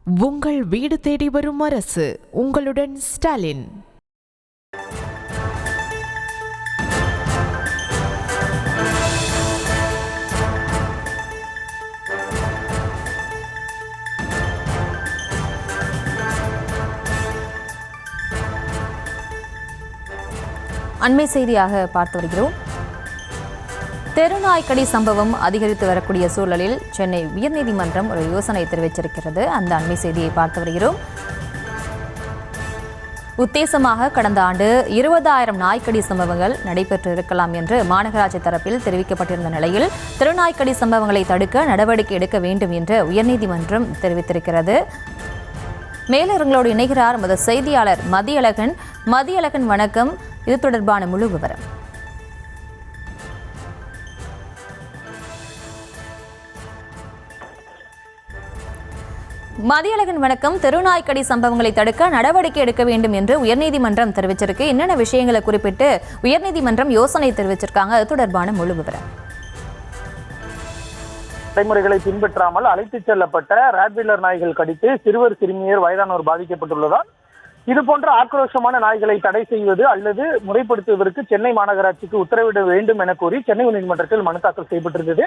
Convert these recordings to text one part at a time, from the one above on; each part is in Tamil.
உங்கள் வீடு தேடி வரும் அரசு. உங்களுடன் ஸ்டாலின். அண்மை செய்தியாக பார்த்து வருகிறோம். தெருநாய்க்கடி சம்பவம் அதிகரித்து வரக்கூடிய சூழலில் சென்னை உயர்நீதிமன்றம் ஒரு யோசனை தெரிவித்திருக்கிறது. அந்த அண்மை செய்தியை பார்த்து வருகிறோம். உத்தேசமாக கடந்த ஆண்டு 20,000 நாய்க்கடி சம்பவங்கள் நடைபெற்று இருக்கலாம் என்று மாநகராட்சி தரப்பில் தெரிவிக்கப்பட்டிருந்த நிலையில் தெருநாய்க்கடி சம்பவங்களை தடுக்க நடவடிக்கை எடுக்க வேண்டும் என்று உயர்நீதிமன்றம் தெரிவித்திருக்கிறது. மேலரங்களோடு இணைகிறார் நமது செய்தியாளர் மதியழகன். மதியழகன், வணக்கம். இது தொடர்பான முழு விவரம். மதியழகன், வணக்கம். தெருநாய்க்கடி சம்பவங்களை தடுக்க நடவடிக்கை எடுக்க வேண்டும் என்று உயர்நீதிமன்றம் தெரிவிச்சிருக்கு. என்னென்ன விஷயங்களை குறிப்பிட்டு உயர்நீதிமன்றம் யோசனை தெரிவிச்சிருக்காங்க? அது தொடர்பான முழு விவரம். நடைமுறைகளை பின்பற்றாமல் அழைத்துச் செல்லப்பட்ட ராட்வீலர் நாய்கள் கடித்து சிறுவர் சிறுமியர் வயதானோர் பாதிக்கப்பட்டுள்ளதால் இதுபோன்ற ஆக்ரோஷமான நாய்களை தடை செய்வது அல்லது முறைப்படுத்துவதற்கு சென்னை மாநகராட்சிக்கு உத்தரவிட வேண்டும் என கோரி சென்னை உயர்நீதிமன்றத்தில் மனு தாக்கல் செய்யப்பட்டிருந்தது.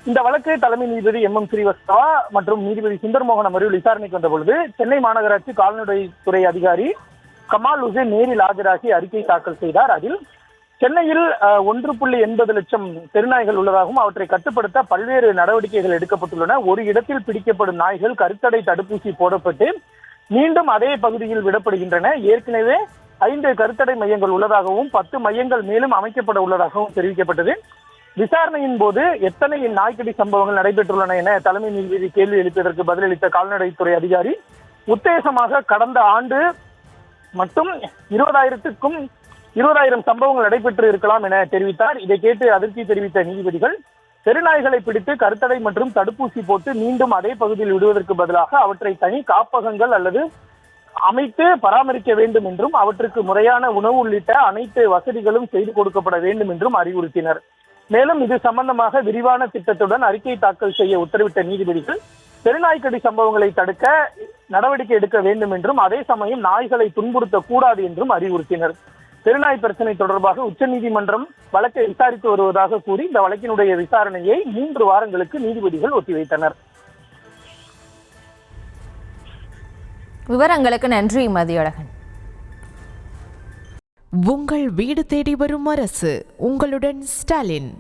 இந்த வழக்கு தலைமை நீதிபதி MM ஸ்ரீவஸ்தவா மற்றும் நீதிபதி சுந்தர்மோகன் அமர்வில் விசாரணைக்கு வந்த பொழுது சென்னை மாநகராட்சி கால்நடைத்துறை அதிகாரி கமால் உசேன் நேரில் ஆஜராகி அறிக்கை தாக்கல் செய்தார். அதில் சென்னையில் 1.80 லட்சம் தெருநாய்கள் உள்ளதாகவும் அவற்றை கட்டுப்படுத்த பல்வேறு நடவடிக்கைகள் எடுக்கப்பட்டுள்ளன. ஒரு இடத்தில் பிடிக்கப்படும் நாய்கள் கருத்தடை தடுப்பூசி போடப்பட்டு மீண்டும் அதே பகுதியில் விடப்படுகின்றன. ஏற்கனவே 5 கருத்தடை மையங்கள் உள்ளதாகவும் 10 மையங்கள் மேலும் அமைக்கப்பட உள்ளதாகவும் தெரிவிக்கப்பட்டது. விசாரணையின் போது எத்தனை நாய்க்கடி சம்பவங்கள் நடைபெற்றுள்ளன என தலைமை நீதிபதி கேள்வி எழுப்பியதற்கு பதிலளித்த கால்நடைத்துறை அதிகாரி உத்தேசமாக கடந்த ஆண்டு மட்டும் 20,000 சம்பவங்கள் நடைபெற்று இருக்கலாம் என தெரிவித்தார். இதை கேட்டு அதிர்ச்சி தெரிவித்த நீதிபதிகள் தெருநாய்களை பிடித்து கருத்தடை மற்றும் தடுப்பூசி போட்டு மீண்டும் அதே பகுதியில் விடுவதற்கு பதிலாக அவற்றை தனி காப்பகங்கள் அல்லது அமைத்து பராமரிக்க வேண்டும் என்றும் அவற்றுக்கு முறையான உணவு உள்ளிட்ட அனைத்து வசதிகளும் செய்து கொடுக்கப்பட வேண்டும் என்றும் அறிவுறுத்தினர். மேலும் இது சம்பந்தமாக விரிவான திட்டத்துடன் அறிக்கை தாக்கல் செய்ய உத்தரவிட்ட நீதிபதிகள் தெருநாய்க்கடி சம்பவங்களை தடுக்க நடவடிக்கை எடுக்க வேண்டும் என்றும் அதே சமயம் நாய்களை துன்புறுத்தக்கூடாது என்றும் அறிவுறுத்தினர். தெருநாய் பிரச்சனை தொடர்பாக உச்சநீதிமன்றம் வழக்கை விசாரித்து வருவதாக கூறி இந்த வழக்கினுடைய விசாரணையை 3 வாரங்களுக்கு நீதிபதிகள் ஒத்திவைத்தனர். விவரங்களுக்கு நன்றி மதியழகன். உங்கள் வீடு தேடி வரும் அரசு. உங்களுடன் ஸ்டாலின்.